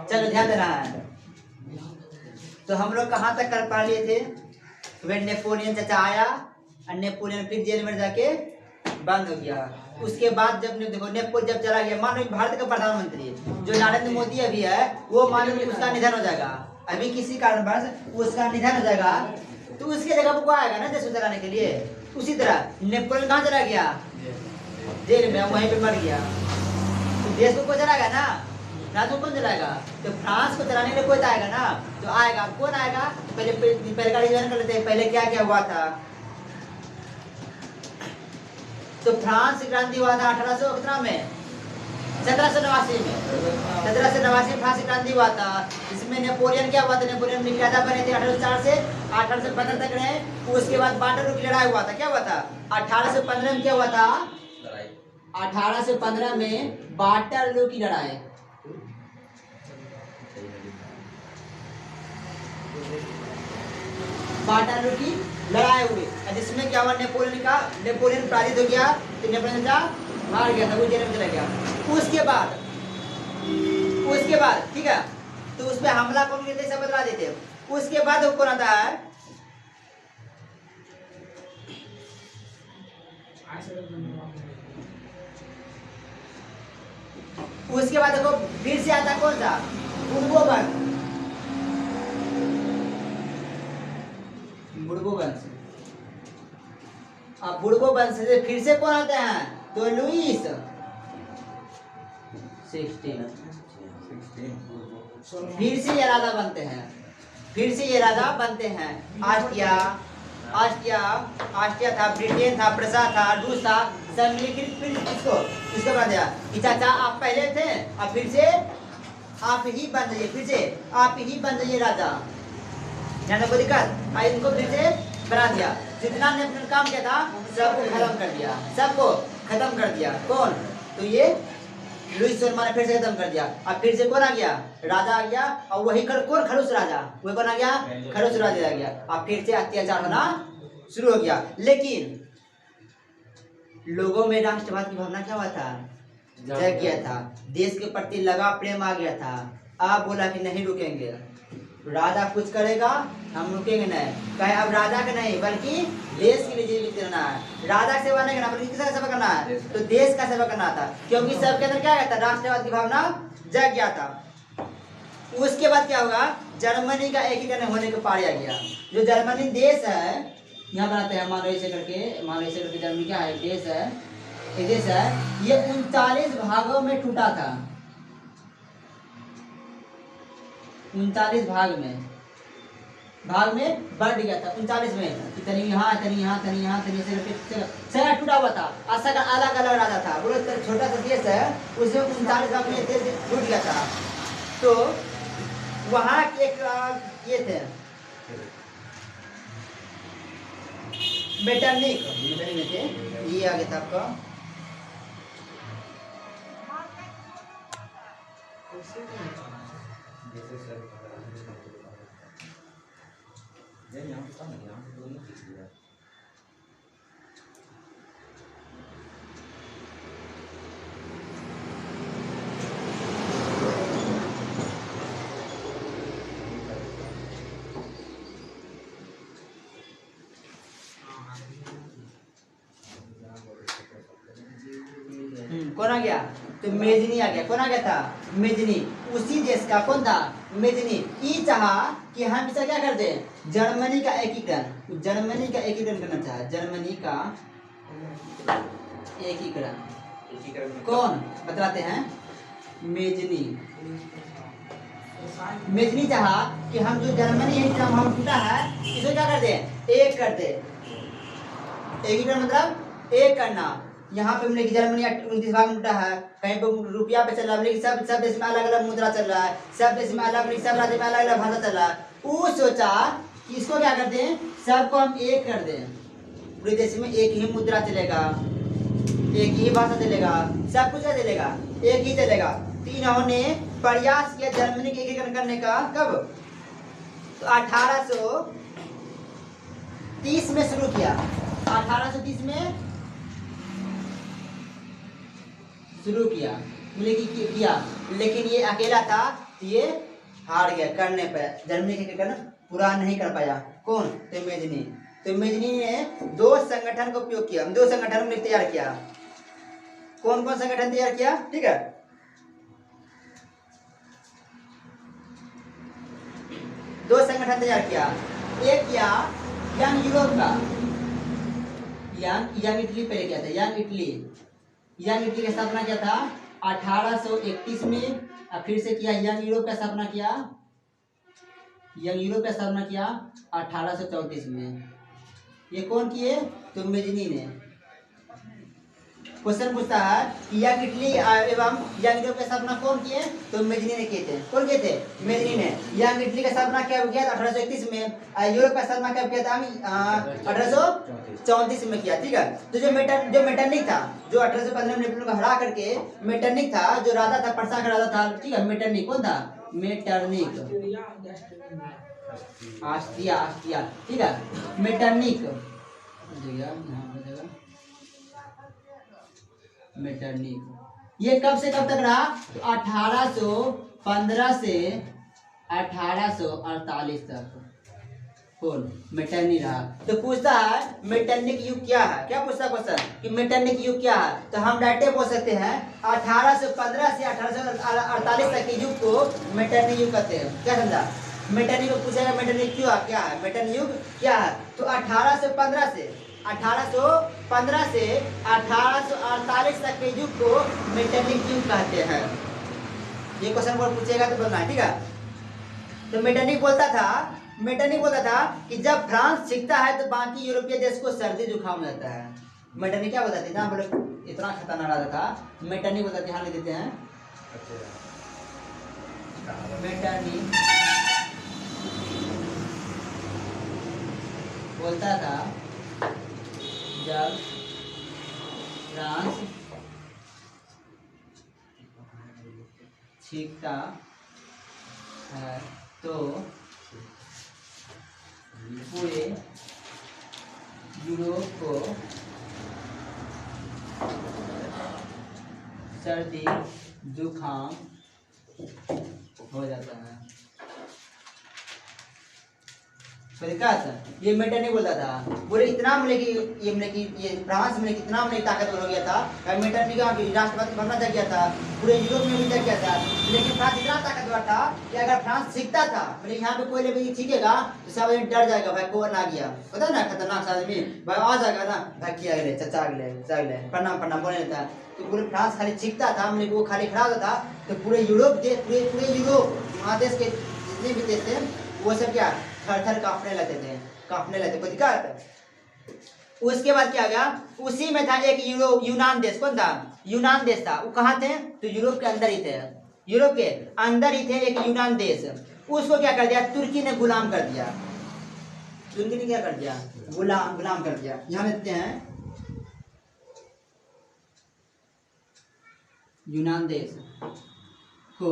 चलो ध्यान देना है। तो हम लोग कहाँ तक कर पा लिए थे? वे नेपोलियन चाचा आया और नेपोलियन फिर जेल में जाके बंद हो गया। उसके बाद जब देखो नेपोलियन जब चला गया, मानो भारत का प्रधानमंत्री जो नरेंद्र मोदी अभी है, वो मानो कि उसका निधन हो जाएगा, अभी किसी कारणवश उसका निधन हो जाएगा, तो उसकी जगह वो आएगा ना देश को चलाने के लिए। उसी तरह नेपोलियन कहाँ चला गया? जेल में, वहीं पे मर गया। तो देश को चलाएगा ना, राज को कौन चलाएगा? तो फ्रांस को चलाने के लिए कोई तो आएगा ना, तो आएगा कौन आएगा? पहले का रिवीजन कर लेते हैं, पहले क्या क्या हुआ था। तो फ्रांस क्रांति हुआ था 1800 में, 1789 में, 1789 फ्रांस क्रांति हुआ था। इसमें नेपोलियन क्या हुआ था? नेपोलियन राजा बने थे 1804 से 1815 तक रहे। उसके बाद वाटरलू की लड़ाई हुआ था। क्या हुआ था? 1815 में क्या हुआ था? 1815 में वाटरलू की लड़ाई। वाटरलू की लड़ाई हुई, जिसमें क्या हुआ? नेपोलियन पराजित हो गया, तो नेपोलियन का मार गया था, वो जेल में चला गया। उसके बाद ठीक है, तो उस पर हमला कौन किया था सब बता देते। उसके बाद वो कौन आता है? उसके बाद देखो फिर से आता कौन सा? बुर्बो वंश। अब बुर्बो वंश से फिर से कौन आते हैं? तो लुईस 16। फिर से ये राजा बनते हैं, ऑस्ट्रिया था, ब्रिटेन था, प्रसा था, रूस था, सब मिलकर फिर इसको बना दिया कि चाचा आप पहले थे, अब फिर से आप ही बन जाइए, राजा। जाने को दिक्कत आई, इनको फिर से बना दिया। जितना ने अपना काम किया था सबको खत्म कर दिया। कौन? तो ये लुईस सोलमा ने फिर से खत्म कर दिया। अब फिर से कौन आ गया? राजा आ गया, और वही कौन? खड़ूस राजा। वही कौन आ गया? खड़ूस राजा आ गया। अब फिर से अत्याचार होना शुरू हो गया। लेकिन लोगों में राष्ट्रवाद की भावना क्या हुआ था? जग गया था, देश के प्रति लगा प्रेम आ गया था। आप बोला कि नहीं रुकेंगे, राजा कुछ करेगा हम रुकेंगे नहीं। कहे अब राजा का नहीं बल्कि देश के लिए जीवित रहना है। राजा का सेवा नहीं करना बल्कि किसका सेवा करना है? तो देश का सेवा करना था, क्योंकि सबके अंदर क्या था? राष्ट्रवाद की भावना जग गया था। उसके बाद क्या होगा? जर्मनी का एकीकरण होने को पाया गया। जो जर्मनी देश है, यहाँ बनाते हैं मानो ऐसे करके जर्मनी क्या है? देश है, ये 39 भागों में टूटा था। 39 भाग में बढ़ गया था। 39 में इतनी यहाँ सारा टूटा हुआ था। ऐसा अलग अलग राजा था। बोलो छोटा सा देश है, उसमें 39 भाग में टूट गया था। तो वहाँ एक ये थे मेटरनिक में थे, ये आ गया था आपका कौन आ गया? तो मेजनी आ गया। कौन आ गया था? मेजनी। उसी देश का कौन था? मेजनी। ये चाहा कि हम इसे क्या कर दे? जर्मनी का एकीकरण करना चाहा। जर्मनी का एकीकरण कौन बताते हैं? मेजनी चाहा कि हम जो जर्मनी है हम टूटा है, इसको क्या कर दे? एक कर दे। एकीकरण मतलब एक करना। यहाँ पे हमने जर्मनी 29 भाग में टूटा है, कहीं पे रुपया पे चल रहा है, लेकिन सब देश में अलग अलग मुद्रा चल रहा है, सब देश में अलग, सब राज्य में अलग अलग भाषा चल रहा है। वो सोचा कि इसको क्या कर दें? सबको हम एक कर दें, पूरे देश में एक ही मुद्रा चलेगा, एक ही भाषा चलेगा, सब कुछ चलेगा, एक ही चलेगा। तो इन्होंने प्रयास किया जर्मनी के एकीकरण करने का। कब? तो 1830 में शुरू किया। 1830 में शुरू किया। मिलेगी किया, लेकिन ये अकेला था तो ये हार गया करने पर। जर्मनी के करना पूरा नहीं कर पाया। कौन? तेमेजनी। तेमेजनी ने 2 संगठन का उपयोग किया, 2 संगठन ने तैयार किया। कौन कौन संगठन तैयार किया? ठीक है, 2 संगठन तैयार किया। एक किया यंग यूरोप का, यंग इटली पहले किया था। यंग इटली की स्थापना किया था 1831 में। और फिर से किया यंग यूरोप का स्थापना किया, यंग यूरोप का स्थापना किया 1834 में। ये कौन किए? तो मेजनी ने। क्वेश्चन पूछता है कि यंग इटली एवं यंग यूरोप की स्थापना कौन किए? तो मेजनी ने किए थे। कौन किए थे? मेजनी ने। यंग इटली का स्थापना क्या किया था? 1831 में। यूरोप का स्थापना क्या किया था? 1834 में किया। ठीक है, तो जो मेटरनिक था, जो 1815 में नेपोलियन को हरा करके मेटरनिक था, जो राजा था, पर्सा का राजा था। ठीक है, मेटरनिक कौन था? Metternich, Austria. ठीक है, मेटरनिक, मेटरनिक ये कब से कब तक रहा? तो 1815 से 1848 तक कौन? मेटरनिक रहा। तो पूछता है मेटरनिक युग क्या है? क्या पूछता है क्वेश्चन कि मेटरनिक युग क्या है? तो हम डायरेक्ट बोल सकते हैं 1815 से 1848 तक के युग को मेटरनिक युग कहते हैं। क्या समझा? मेटरनिक को पूछेगा मेटरनिक क्यों क्या है, मेटरनिक युग क्या है? तो 1815 से 1848 तक के युग को मेटरनिक युग कहते हैं। ये क्वेश्चन को पूछेगा तो बोलना है। ठीक है, तो मेटरनिक बोलता था कि जब फ्रांस सीखता है तो बाकी यूरोपीय देश को सर्दी जुकाम हो जाता है। मेटरनिक क्या बताती ना, बोले इतना खतरनाक रहता था। मेटरनिक बताती, ध्यान देते हैं। मेटरनिक बोलता था जब फ्रांस सीखता है तो पूरे यूरोप को सर्दी जुकाम हो जाता है। ये मेटरनिक बोलता था, बोले इतना ये फ्रांस में इतना ताकतवर हो गया था। मेटरनिक राष्ट्रपति बनना जग गया था, पूरे यूरोप में भी जग गया था। लेकिन फ्रांस इतना ताकतवर था कि अगर फ्रांस सीखता था, बोले यहाँ पे कोई भी सीखेगा तो सब डर जाएगा, भाई कौन आ गया, पता ना खतरनाक आदमी, भाई आ जाएगा ना, भाई किया गए चाचा अगले प्रणाम बोलने लगता। तो पूरे फ्रांस खाली सीखता था, वो खाली खड़ा होता था तो पूरे यूरोप महादेश के जितने भी देश थे वो सब क्या थर कांपने लगते। कोई दिक्कत? उसके बाद क्या गया? उसी में था एक यूनान देश। कौन था? यूनान देश था। वो कहाँ थे? तो यूरोप के अंदर ही थे। यूरोप के अंदर ही थे एक यूनान देश। उसको क्या कर दिया? तुर्की ने गुलाम कर दिया। तुर्की ने क्या कर दिया? गुलाम कर दिया। यहाँ लिखते हैं यूनान देश को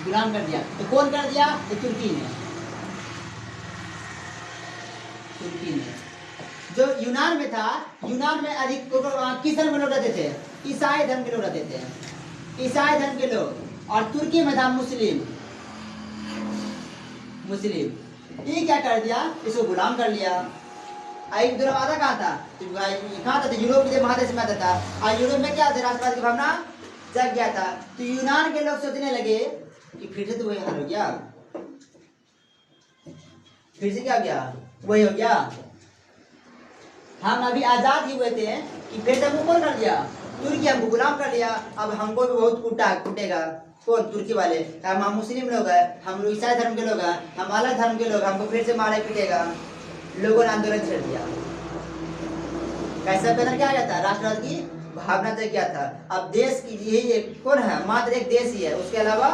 गुलाम कर दिया। तो कौन कर दिया? तो तुर्की ने। जो यूनान में था, यूनान में अधिक किस धर्म के लोग रहते थे? ईसाई धर्म के लोग रहते थे, ईसाई धर्म के लोग। और तुर्की में था मुस्लिम। ये क्या कर दिया? इसको गुलाम कर लिया। एक दरवाजा कहाँ था? कहाँ था? यूरोप के महादेश में आता था। और यूरोप में क्या था? राष्ट्रवाद की भावना जग गया था। तो यूनान के लोग सोचने लगे कि फिर से तो वही हाल हो गया, फिर से क्या गया? वही हो गया। हम अभी आजाद ही हुए थे कि फिर से हमको कौन कर दिया? तुर्की हमको गुलाम कर लिया। अब हमको भी बहुत कूटेगा। कौन? तुर्की वाले। हम मुस्लिम लोग हैं, हम लोग ईसाई धर्म के लोग हैं, हम अलग धर्म के लोग, हमको फिर से मारे पीटेगा। लोगों ने आंदोलन छेड़ दिया। कैसा पैदा क्या गया था? राष्ट्रवाद की भावना से क्या था? अब देश की यही कौन है? मात्र एक देश ही है, उसके अलावा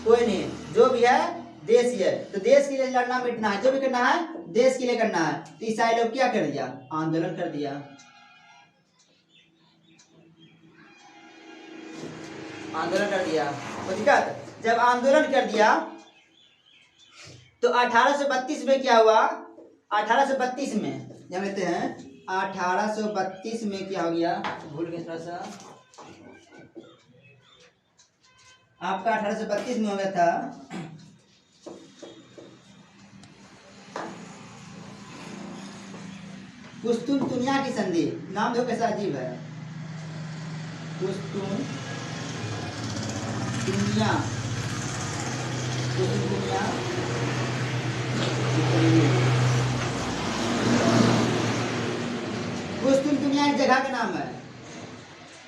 कोई नहीं। जो भी है देश ही है। तो देश के लिए लड़ना मिटना है, जो भी करना है देश के लिए करना है। तो ईसाई लोग क्या कर दिया? आंदोलन कर दिया। तो दिक्कत, जब आंदोलन कर दिया तो 1832 में क्या हुआ? 1832 में जानते हैं 1832 में क्या हो गया, भूल गए थोड़ा सा, आपका 1832 में हो गया था कुस्तुनतुनिया की संधि। नाम देखो कैसा अजीब है, कुस्तुनतुनिया, कुस्तुनतुनिया कुस्तुनतुनिया एक जगह का नाम है।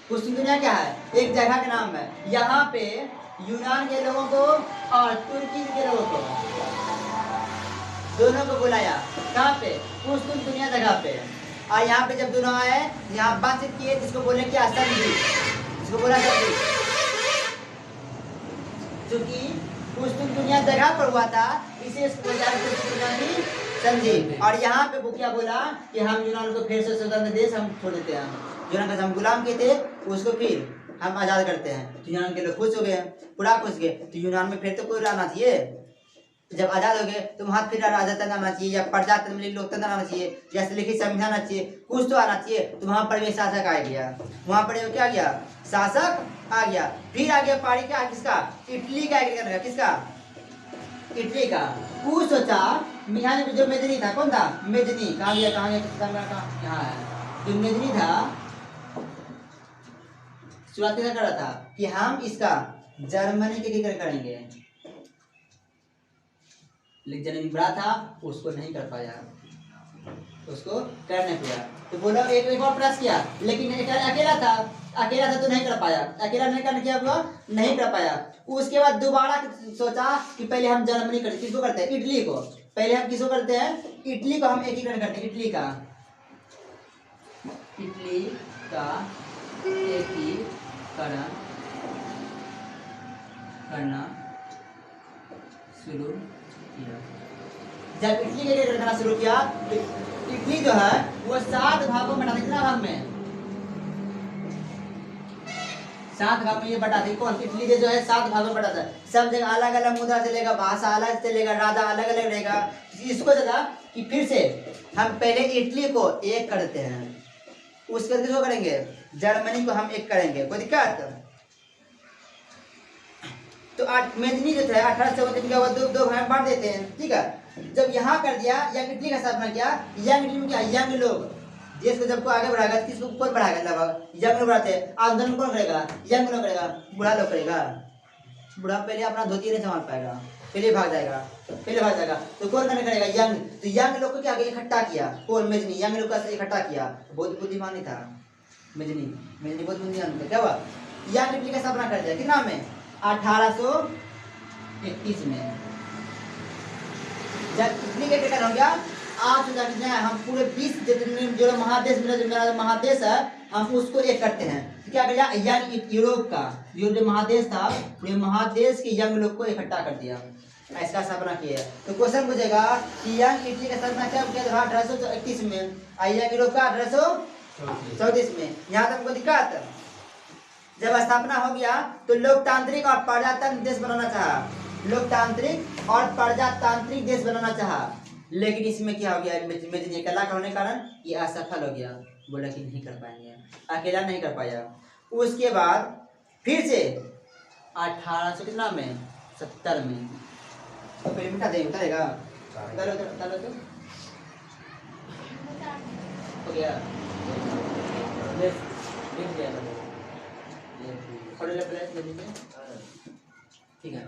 कुस्तुनतुनिया क्या है, एक जगह का नाम है। यहाँ पे यूनान के लोगों को और तुर्की के लोगों को दोनों को बुलाया। कहाँ पे, कुस्तुनतुनिया जगह पे। और यहाँ पे जब दोनों आए, यहाँ बातचीत किए, जिसको बोले क्या, संधि, जिसको बोला संधि। क्योंकि कुस्तुनतुनिया जगह पर हुआ था, इसे कुस्तुनतुनिया की संधि। और यहाँ पे वो क्या बोला कि हम यूनान को फिर से स्वतंत्र देश हम छोड़ देते हैं, यूनान का हम गुलाम किए थे उसको फिर हम आजाद करते हैं। तो यूनान के लोग खुश हो गए, पूरा खुश गए। तो यूनान में फिर तो कोई रहना चाहिए, जब आजाद हो गए तो वहाँ फिर राजतंत्र आना चाहिए, या प्रजातंत्र लोकतंत्र आना चाहिए, या लिखित संविधान आना चाहिए, कुछ तो आना चाहिए। तो वहाँ पर भी शासक आ गया, वहाँ पर क्या गया, शासक आ गया। फिर आ गया पारी का, किसका, इटली का, किसका, इटली का। कुछ सोचा यहाँ जो मेजनी था, कौन था, मेजनी, कहाँ गया, कहाँ गया, यहाँ है। जो मेजनी था शुरुआती कर रहा था कि हम इसका जर्मनी के लिए करेंगे, लेकिन जब बड़ा था उसको नहीं कर पाया, उसको कर नहीं पाया। तो बोला एक और प्रयास किया, लेकिन अकेला था तो नहीं कर पाया, अकेला नहीं करने किया वो नहीं कर पाया। उसके बाद दोबारा सोचा कि पहले हम जर्मनी करते, किसको करते हैं, इटली को। पहले हम किसको करते हैं, इटली को हम एकीकरण करते हैं, इटली का एकीकरण करना शुरू किया। जब इटली के लिए करना शुरू किया तो इटली जो है वो 7 भागों में बटा, कितना भाग में, 7 भाग में ये बटा दी। कौन, इटली के जो है 7 भागों में बटा था। सब जगह अलग अलग मुद्रा चलेगा, भाषा अलग चलेगा, राजा अलग अलग रहेगा। इसको चला कि फिर से हम पहले इटली को एक करते हैं, उसके बाद किसको करेंगे, जर्मनी को हम एक करेंगे, कोई दिक्कत। तो मेजनी जो था 1832 दो भाग बांट देते हैं, ठीक है। जब यहाँ कर दिया, यंग इटली का स्थापना किया। यंग इटली में क्या, यंग लोग देश को जब को आगे बढ़ाएगा, किसको कौन बढ़ाएगा, लगभग यंग लोग बढ़ाते हैं। आंदोलन कौन करेगा, यंग लोग करेगा, बूढ़ा लोग करेगा। बूढ़ा पहले अपना धोती नहीं संभाल पाएगा, पहले भाग जाएगा, तो कौन करेगा, यंग। तो यंग लोग को क्या इकट्ठा किया, कौन, मेजनी, यंग लोग का इकट्ठा किया। बहुत बुद्धिमानी था मेजनी बहुत बुद्धिमान था। क्या हुआ, यंग इटली का स्थापना कर दिया, कितना में, 1831 में। जब इटली का टिकट हो गया, आज हम पूरे 20 जो महादेश, मेरा महादेश है, हम उसको एक करते हैं। तो क्या किया, यंग यूरोप का जो महादेश था, पूरे महादेश के यंग लोग को इकट्ठा कर दिया, इसका स्थापना किया। तो क्वेश्चन पूछेगा कि यंग इटली का स्थापना क्या किया था 1831 में, यंग यूरोप का 1834 में। यहाँ तक हमको दिक्कत, जब स्थापना हो गया तो लोकतांत्रिक और प्रजातांत्रिक देश बनाना चाहा, लोकतांत्रिक और प्रजातांत्रिक देश बनाना चाहा। लेकिन इसमें क्या हो गया, मेजनी अकेला का होने के कारण ये असफल हो गया, बोला कि नहीं कर पाएंगे, अकेला नहीं कर पाया। उसके बाद फिर से 1800 कितना में, 70 में, तो पहले मिटा देंगे, उतारेगा, उतारो तो हो गया, ठीक है।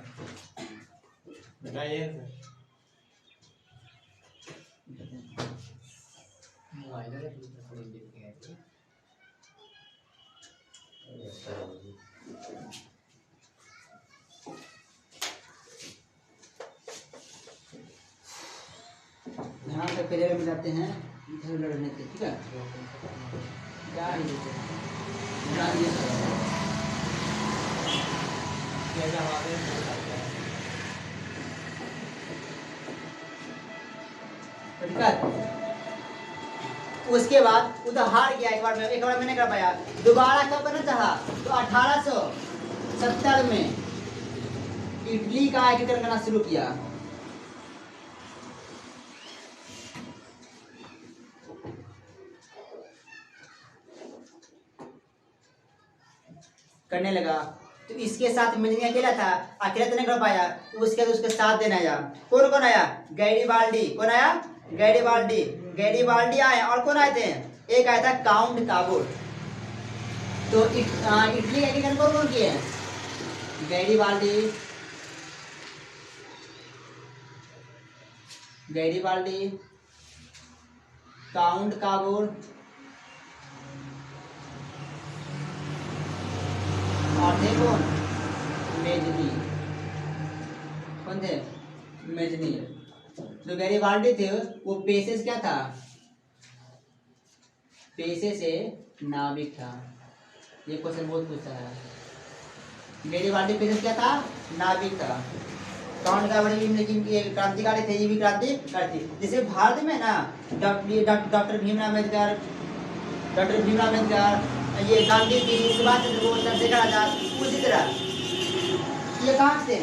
यहाँ से पहले मिलाते हैं, इधर लड़ने के, ठीक है। क्या है उसके बाद उधर हार गया, एक बार में नहीं कर पाया। दोबारा कब करना चाहा, तो 1870 में इटली का एकीकरण करना शुरू किया। करने लगा। तो इसके साथ मेजनी अकेला था, अकेला तो नहीं कर पाया, उसके बाद उसके साथ देना आया। कौन कौन आया? गैरीबाल्डी। कौन आया? गैरीबाल्डी। गैरीबाल्डी आए और कौन आए थे? एक आया था काउंट काबुल। तो इटली का एकीकरण कौन कौन किए? गैरीबाल्डी, गैरीबाल्डी, काउंट काबुल और थे कौन? मेजनी। कौन थे? मेजनी। जो गैरीबाल्डी थे वो पेशे से क्या था? पेशे से नाविक था। ये क्वेश्चन बहुत पूछता है। गैरीबाल्डी पेशे से क्या था? नाविक था। काउंट काबुल लेकिन ये क्रांतिकारी थे, ये भी क्रांतिकारी थे। जैसे भारत में ना डॉक्टर भीमराव अम्बेडकर, ये गांधी जी, सुभाष चंद्र बोस, चंद्रशेखर आजाद, उसी तरह ये कहाँ से?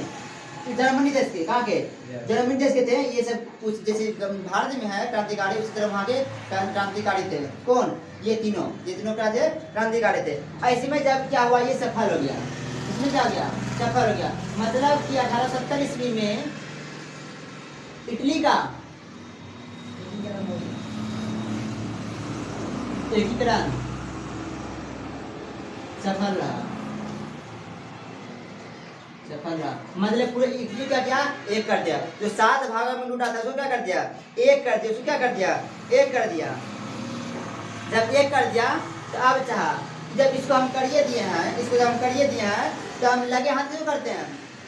जर्मनी देश के। कहाँ के? जर्मनी देश के थे। ये सब कुछ जैसे भारत में है क्रांतिकारी, उसी तरह वहाँ के क्रांतिकारी थे। कौन? ये तीनों क्या थे? क्रांतिकारी थे। ऐसे में जब क्या हुआ, ये सफल हो गया। इसमें क्या हो गया? सफल हो गया। मतलब कि 1870 ईस्वी में इटली का एकीकरण सफल रहा। मतलब पूरे इटली का क्या? एक कर दिया। जो 7 भागों में लूटा था उसको क्या कर दिया? एक कर दिया। उसको क्या कर दिया? एक कर दिया। जब एक कर दिया तो अब चाहा जब इसको हम करिए दिए हैं, तो हम लगे हाथ क्यों करते हैं?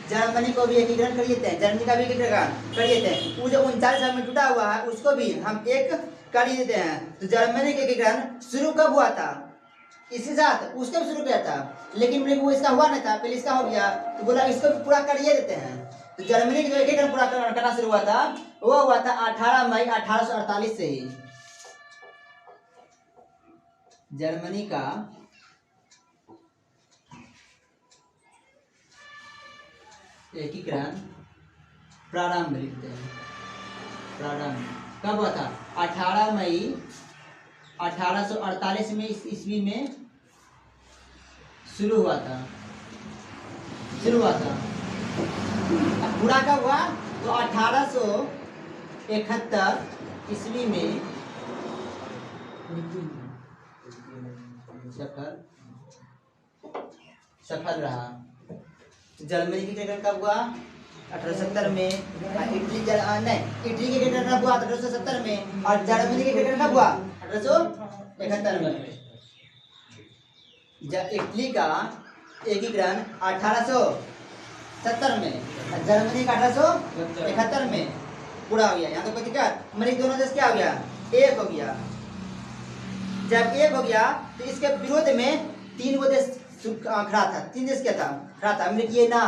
जर्मनी को भी एकीकरण कर देते हैं, जर्मनी का भी एकीकरण कर देते हैं। वो जो 39 भाग में टूटा हुआ है उसको भी हम एक कर ही देते हैं। तो जर्मनी के एकीकरण शुरू कब हुआ था? इसके साथ उसका भी शुरू किया था, लेकिन वो इसका हुआ नहीं था, पहले इसका हो गया तो बोला इसको भी पूरा करिए देते हैं। तो जर्मनी का एकीकरण पूरा करना शुरू हुआ था, वो हुआ था 18 मई 1848 से ही। जर्मनी का एकीकरण प्रारंभ लिखते हैं। प्रारंभ कब हुआ था? 18 मई 1848 में ईस्वी में शुरू हुआ था। अब पूरा कब हुआ? तो 1871 ईस्वी में सफल रहा। जर्मनी की एकीकरण कब हुआ? 1870 में। इटली के एकीकरण कब हुआ? 1870 में। और जर्मनी के एकीकरण कब हुआ? 1871 में। इटली का एकीकरण 1870 में, जर्मनी का 1871 में पूरा हो गया। यहाँ तो कोई दिक्कत? हमारे दोनों देश क्या हो गया? एक हो गया। जब एक हो गया तो इसके विरोध में 3 वो देश खड़ा था। 3 देश क्या था? खड़ा था। हमने ये ना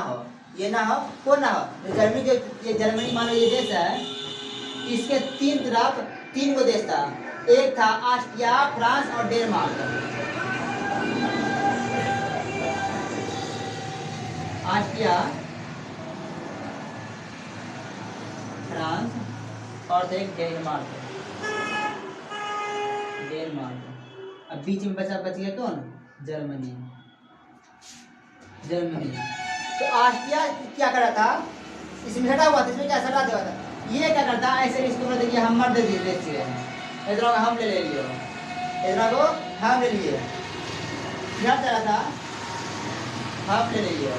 हो, कौन ना हो? जर्मनी के, ये जर्मनी मानो ये देश है, इसके 3 तरफ 3 वो देश था। एक था ऑस्ट्रिया, फ्रांस और डेनमार्क। ऑस्ट्रिया, फ्रांस और थे डेनमार्क। अब बीच में बच गया कौन? जर्मनी। तो ऑस्ट्रिया क्या कर रहा था? इसमें हटा हुआ था, इसमें क्या हटा दिया था? ये क्या करता? ऐसे इसको बोलते कि हम मर दे दिए, इधर को हम ले लिए, इधर को हम ले लिए। क्या चाह रहा था? हम ले लिए।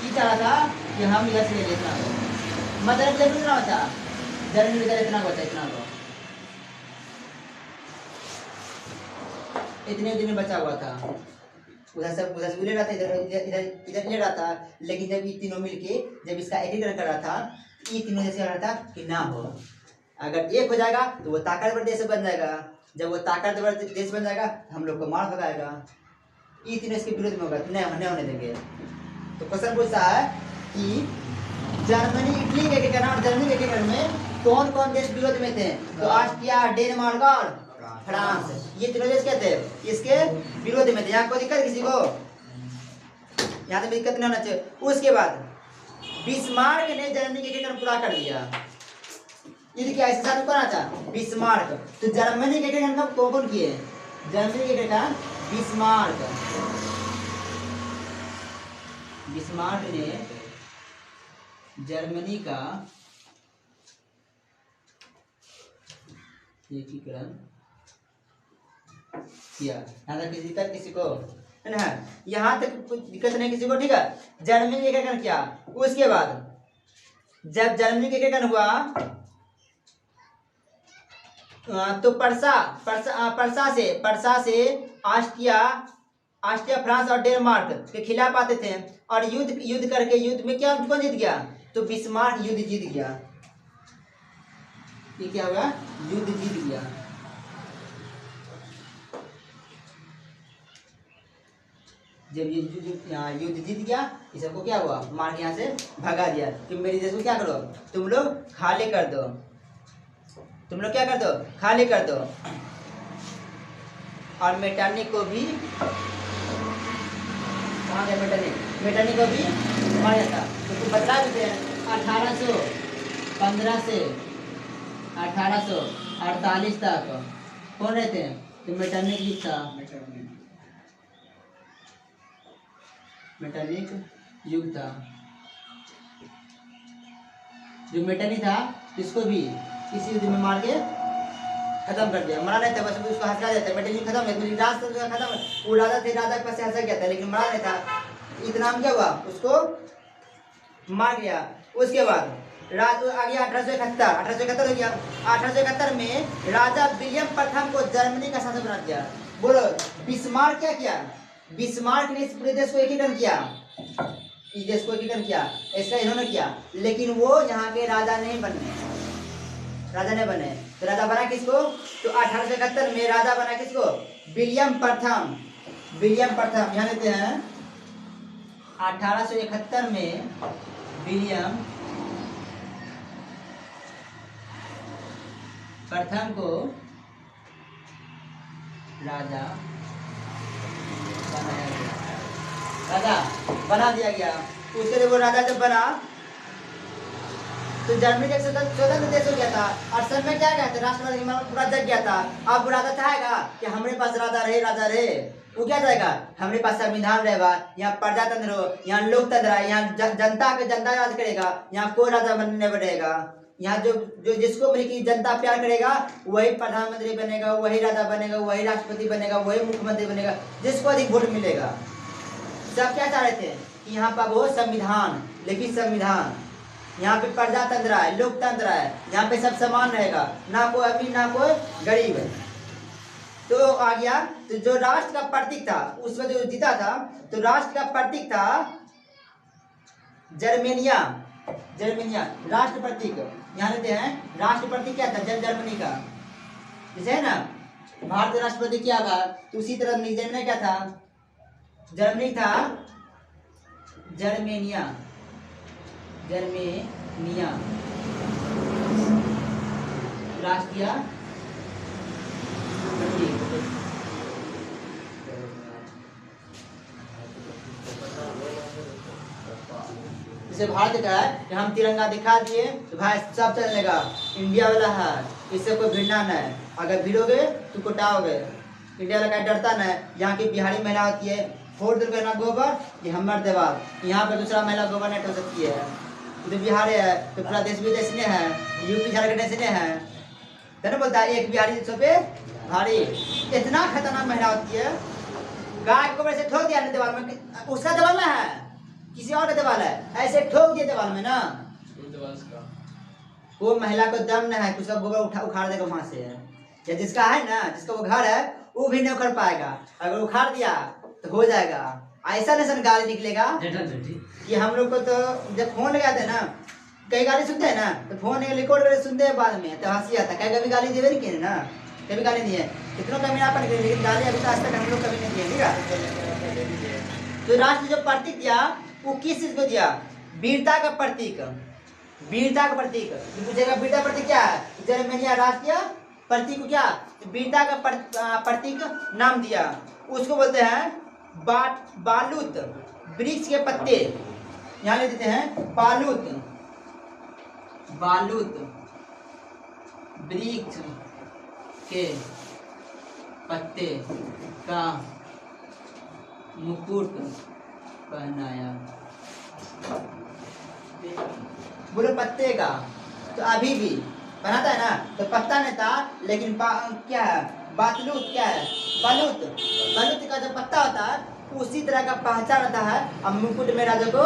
ये चाह रहा था कि हम इधर से ले लेना। मतलब इतना होता, जर्मनी इधर इतना होता, इतना को इतने दिन बचा हुआ था। उधर से ले रहा था, इधर ले रहा था। लेकिन जब ये तीनों मिलके जब इसका एकीकरण कर रहा था, ये तीनों जैसे कर रहा था कि ना हो, अगर एक हो जाएगा तो वो ताकतवर देश बन जाएगा। जब वो ताकतवर देश बन जाएगा हम लोग को मार भगाएगा। ये तीनों इसके विरोध में होगा, नहीं होने देंगे। तो क्वेश्चन पूछता है कि जर्मनी, इटली के एकीकरण और जर्मनी के एकीकरण में कौन कौन देश विरोध में थे? तो ऑस्ट्रिया, डेनमार्क और फ्रांस, ये तीनों देश क्या थे? इसके विरोध में थे। यहाँ कोई दिक्कत किसी को? यहाँ तो दिक्कत नहीं होना चाहिए। उसके बाद बिस्मार्क ने जर्मनी के एकीकरण पूरा कर दिया। ये क्या ऐसे साथ कौन था? बिस्मार्क। तो जर्मनी के एकीकरण कौन किए? जर्मनी के एकीकरण बिस्मार्क। बिस्मार्क ने जर्मनी का एकीकरण किया। यहाँ तक किसी तक किसी को है ना, यहाँ तक कुछ दिक्कत नहीं किसी को, ठीक है। जर्मनी का एकीकरण किया, उसके बाद जब जर्मनी का एकीकरण हुआ तो पर्सा से ऑस्ट्रिया फ्रांस और डेनमार्क के खिलाफ आते थे और युद्ध करके युद्ध में क्या कौन जीत गया, तो बिस्मार्क युद्ध जीत गया। ये क्या हुआ, युद्ध जीत गया। जब युद्ध जीत गया, इस सबको क्या हुआ, मार के यहाँ से भगा दिया कि मेरे देश को क्या करो, तुम लोग खाली कर दो, तुम लोग क्या कर दो, खाली कर दो। और मेटरनिक को भी, कहाँ गया मेटरनिक को भी मारा था। तो तुम बता देते हैं 1815 से 1848 तक कौन रहते हैं, तो मेटरनिक भी था। मेटरनिक युग था। जो मेटरनिक था इसको भी किसी युद्ध में मार के खत्म कर दिया, मरा नहीं था, बस उसको हंसा देता। मेटरनिक खत्म है, खत्म, वो राजा थे, राजा के पास से हंसा गया था लेकिन मरा नहीं था। इतना क्या हुआ, उसको मार गया। उसके बाद आ गया 1871 हो गया। 1871 में राजा विलियम प्रथम को जर्मनी का शासक बना दिया। बोलो बिस्मार्क क्या किया, बिस्मार्क ने इस पूरे देश को एकीकरण किया, इस देश को एकीकरण किया, इसका इन्होंने किया। लेकिन वो यहाँ के राजा नहीं बने, तो राजा बना किसको, तो 1871 में राजा बना किसको, विलियम प्रथम। यहाँ लेते हैं 1871 में विलियम प्रथम को राजा बना दिया गया। उसके लिए वो राजा जब बना तो जर्मनी एक स्वतंत्र देश हो गया था और सब में क्या कहते, राष्ट्रवादी पूरा जग गया था। अब वो राजा चाहेगा कि हमारे पास राजा रहे, वो क्या चाहेगा, हमारे पास संविधान रहेगा, यहाँ प्रजातंत्र हो, यहाँ लोकतंत्र है, यहाँ जनता राज करेगा, यहाँ कोई राजा बनने बनेगा। यहाँ जो जिसको की जनता प्यार करेगा वही प्रधानमंत्री बनेगा, वही राजा बनेगा, वही राष्ट्रपति बनेगा, वही मुख्यमंत्री बनेगा, जिसको अधिक वोट मिलेगा। सब क्या चाह रहे थे कि यहाँ पर वो संविधान, लेकिन संविधान यहाँ पे प्रजातंत्र है, लोकतंत्र है, यहाँ पे सब समान रहेगा, ना कोई अमीर ना कोई गरीब है। तो आ गया, तो जो राष्ट्र का प्रतीक था उसमें जो जीता था, तो राष्ट्र का प्रतीक था जर्मेनिया। राष्ट्र प्रतीक यहाँ लेते हैं, राष्ट्र प्रतीक क्या था, जर्मनी का, जैसे है ना भारत राष्ट्रपति क्या था, तो उसी तरह जर्मनी क्या था, जर्मनी था जर्मेनिया राष्ट्रीय प्रतीक। जैसे भारत का है कि हम तिरंगा दिखा दिए तो भाई सब चलेगा, इंडिया वाला है, इससे कोई भिड़ना नहीं, अगर भिड़ोगे तो कुटाओगे। इंडिया वाला डरता नहीं। यहाँ की बिहारी महिला होती है, फोड़ दो ना गोबर कि हमर देवाल, यहाँ पे दूसरा महिला गोबर नहीं हो सकती है। तो बिहार है तो पूरा देश विदेश में है, यूपी झारखंड ऐसे है, तो ना बोलता है एक बिहारी सब पे भारी। इतना खतरनाक महिला होती है, गाय को से ठोक दिया दीवार में, उसका दीवार में है, किसी और का दीवार है, ऐसे ठोक दिया दीवार में ना, वो महिला को दम न है, उसका गोबर उखाड़ देगा वहां से। या जिसका है ना, जिसका वो घर है वो भी नहीं उखाड़ पाएगा, अगर उखाड़ दिया तो हो जाएगा। ऐसा नहीं गाली निकलेगा कि हम लोग को तो जब फोन लगाते हैं ना, कई गाली सुनते हैं ना, तो फोन रिकॉर्ड करके सुनते हैं बाद में, तो हंसी आता है। कभी गाली देवे नहीं किए ना, कभी गाली नहीं है, कितनों कमी ना पड़ गई, लेकिन गाली अभी आज तक हम लोग कभी नहीं दिए, ठीक है। तो राष्ट्र जो प्रतीक दिया वो किस चीज को दिया, वीरता का प्रतीक। पूछेगा वीरता प्रतीक क्या है, जर्मनिया राष्ट्रीय प्रतीक को क्या, वीरता का प्रतीक नाम दिया। उसको बोलते हैं बालूत, वृक्ष के पत्ते, यहाँ ले देते हैं बालूत वृक्ष के पत्ते का मुकुट पहनाया। बोलो पत्ते का, तो अभी भी बनाता है ना, तो पत्ता नहीं था लेकिन क्या है, बातलूत क्या है, बलूत, बलूत का जो पत्ता होता है उसी तरह का पहचान होता है। अब मुकुट में राजा को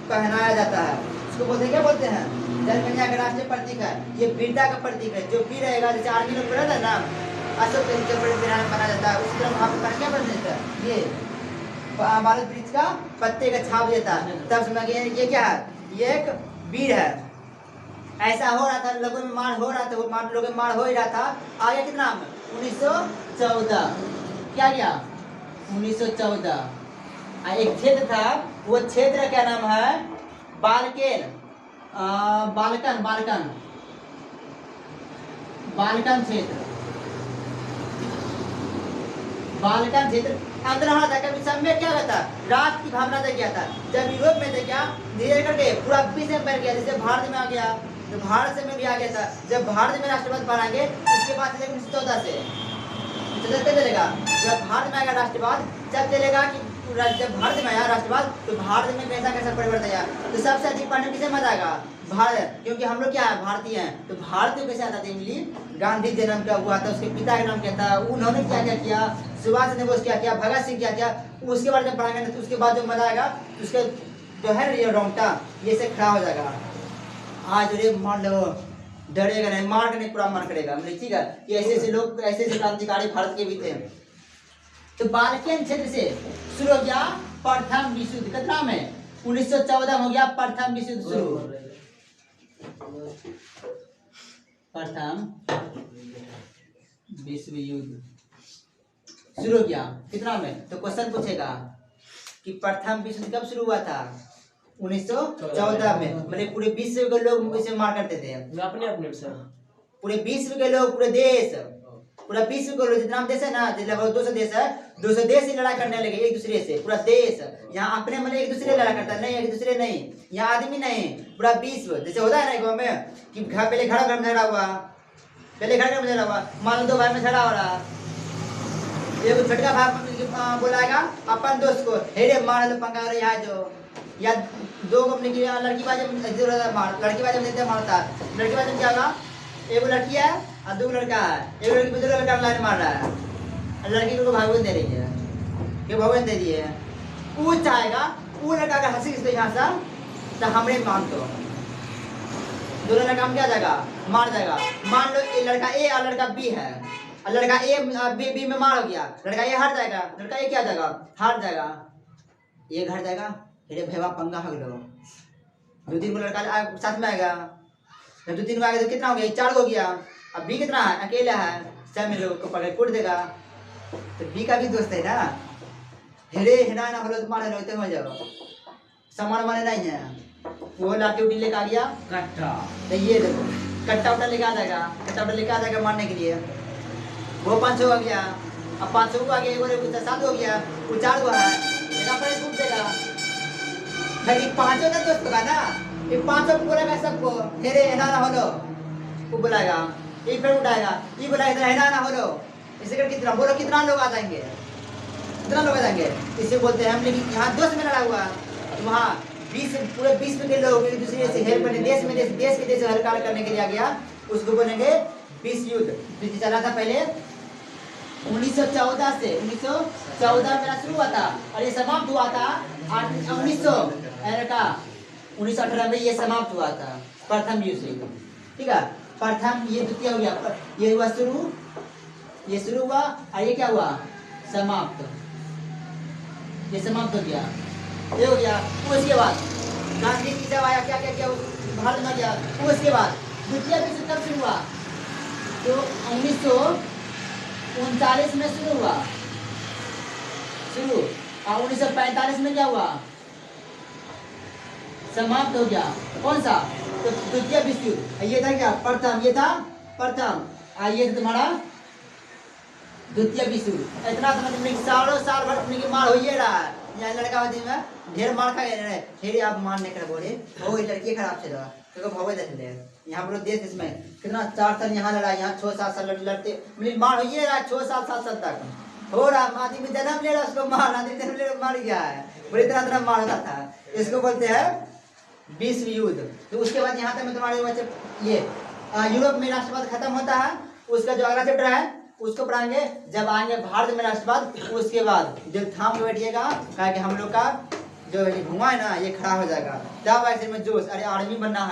पहनाया जाता है, इसको बोलते हैं, क्या बोलते हैं, जल कन्या का राष्ट्रीय प्रतीक है, ये वीरता का प्रतीक है। जो वीर रहेगा, जैसे आर्मी में पढ़ा था ना, अशोक के बना जाता है, उसी तरह वहाँ पर क्या बन जाता है, ये भारत वृक्ष का पत्ते का छाप देता है, तब समझ गए ये क्या है, ये एक वीर है। ऐसा हो रहा था, लोगों में मार हो रहा था, वो लोगों में मार हो ही रहा था। आगे कितना 1914, क्या गया 1914। एक क्षेत्र था, वो क्षेत्र का क्या नाम है, बालकेन, बालकन, बालकन, बालकन क्षेत्र, बालकन क्षेत्र अंदर रहा था। कभी सब में क्या होता, राष्ट्र की भावना से क्या था, जब यूरोप में थे क्या धीरे करके पूरा विश्व में फैल गया, जैसे भारत में आ गया, तो भारत से में भी आ गया था। जब भारत में राष्ट्रवाद बनाएंगे उसके बाद चलेगा 1914 से, कब चलेगा, जब भारत में आएगा राष्ट्रवाद, जब चलेगा कि जब भारत में आया राष्ट्रवाद, तो भारत में कैसा कैसा परिवर्तन आया। तो सबसे अधिक पढ़ने किसे मजा आएगा, भारत, क्योंकि हम लोग क्या है, भारतीय हैं। तो भारत कैसे आता था, इमली गांधी जन्म क्या हुआ था, उसके पिता का नाम क्या था, उन्होंने क्या क्या किया, सुभाष चंद्र बोस क्या किया, भगत सिंह क्या किया, उसके बारे में पढ़ाएंगे। तो उसके बाद जो मजा आएगा, उसके जो है ये रोंगटा ये से खड़ा हो जाएगा। आज रे मान लो डरेगा नहीं, मार के नहीं पूरा मन करेगा, ठीक है। ये ऐसे ऐसे लोग, ऐसे ऐसे क्रांतिकारी भारत के भी थे। तो बालकेन क्षेत्र से शुरू हो गया प्रथम विश्व युद्ध, कितना में 1914 में हो गया प्रथम विश्व युद्ध शुरू, प्रथम विश्व युद्ध शुरू किया, कितना में। तो क्वेश्चन पूछेगा कि प्रथम विश्व युद्ध कब शुरू हुआ था, 1914 में। मतलब पूरे विश्व के लोग इसे मार करते थे, अपने अपने पूरे विश्व के लोग, पूरे देश, पूरा विश्व के लोग, जितना देश है ना, लगभग 200 देश है, 200 देश ही लड़ाई करने लगे एक दूसरे से। पूरा देश यहाँ अपने मतलब एक दूसरे लड़ा करता नहीं, एक दूसरे नहीं, यहाँ आदमी नहीं, पूरा विश्व। जैसे होता है ना गाँव में कि घर पहले घर में झगड़ा हुआ, पहले घर में झगड़ा हुआ, मान लो 2 भाई में झगड़ा हो रहा, एक छोटका भाई बुलाएगा अपन दोस्त को, हेरे मार लो पंगा यहाँ जो, या 2 अपने की लड़की बाजी मार, लड़की बाजी में मारता, लड़की बाजी में क्या होगा, एक लड़की है और 2 लड़का है, एक लड़की दूसरे लड़का लाइन मार रहा है, लड़की को भगवान दे रही है, क्यों भगवान दे दिए, वो चाहेगा वो लड़का अगर हंसी इस यहाँ से तो हमरे मान तो दोनों लड़का हम क्या जाएगा, मार जाएगा। मान लो ये लड़का ए और लड़का बी है, और लड़का ए बी में मार हो गया, लड़का ए हार जाएगा, लड़का ए क्या जाएगा, हार जाएगा, ये घर जाएगा, अरे भैया पंगा हक लो, 2-3 को लड़का साथ में आएगा, जब 2-3 को आएगा तो कितना हो गया, 4 हो गया। अब बी कितना है, अकेला है, सब में लोग को पकड़ कूट देगा। तो बी का भी दोस्त है ना, हेरे हेना ना बोलो तुम्हारे लोग हो जाओ, सामान वाले नहीं है, वो लाठी उठी लेके आ गया कट्टा, तो ये देखो कट्टा उट्टा लेके आ जाएगा, कट्टा उट्टा लेके आ जाएगा मारने के लिए। वो 500 हो गया, अब 500 को आ गया, एक 7 हो गया, वो 4 को है, पर कूट देगा। भाई 500 का दोस्त होगा ना, ये 500 बोलेगा सबको, हेरे हेना ना हो लो, वो बुलाएगा, ये फिर उठाएगा, ये बुलाएगा हेना ना हो लो, इसे कर कितना बोलो, कितना लोग आ जाएंगे, कितना लोग आ जाएंगे, इसे बोलते हैं हम। लेकिन यहाँ दोस्त में लड़ा हुआ, तो वहाँ पूरे विश्व के लोग एक दूसरे से हेल्प करने, देश में देश के देश हल्का करने के लिए आ गया, उसको बोलेंगे विश्व युद्ध। जो चला था पहले 1914 से, 1914 में शुरू हुआ था और ये समाप्त हुआ था 1918 में ये समाप्त हुआ था प्रथम विश्व युद्ध, ठीक है। प्रथम ये द्वितीय हो गया, ये हुआ शुरू, ये शुरू हुआ और ये क्या हुआ, समाप्त, ये समाप्त हो गया, ये हो गया। उसके बाद गांधी जी जब आया, क्या क्या किया, भारत में गया। उसके बाद द्वितीय विश्व कब शुरू हुआ, तो 1939 में शुरू हुआ, शुरू, और 1945 में क्या हुआ, समाप्त हो गया। कौन सा, तो द्वितीय विश्व युद्ध। ये था क्या, प्रथम, ये था प्रथम, ये था तुम्हारा द्वितीय विश्व युद्ध। इतना समझ सालों साल भर मार हो ही रहा है, यहाँ लड़का में ढेर मार खा गए, फिर आप मारने कर बोले वो लड़की खराब से रहा, क्योंकि भगवे देख ले यहाँ पर देश इसमें कितना 4 साल यहाँ लड़ा, यहाँ 6-7 साल लड़ते, मार हो ही रहा है 6-7 साल तक हो रहा। आदमी में जन्म ले रहा, उसको मार, आदमी जन्म ले मार गया है, पूरी तरह मार होता था। इसको बोलते हैं विश्व युद्ध। तो उसके बाद यहाँ तक मैं तुम्हारे बच्चे ये यूरोप में राष्ट्रवाद खत्म होता है, उसका जो अगला चैप्टर है उसको पढ़ाएंगे जब आएंगे भारत में राष्ट्रवाद। उसके बाद दिल थाम के बैठिएगा, कहा कि हम लोग का जो धुआं है ना ये खड़ा हो जाएगा, तब ऐसे में जोश, अरे आर्मी बनना है।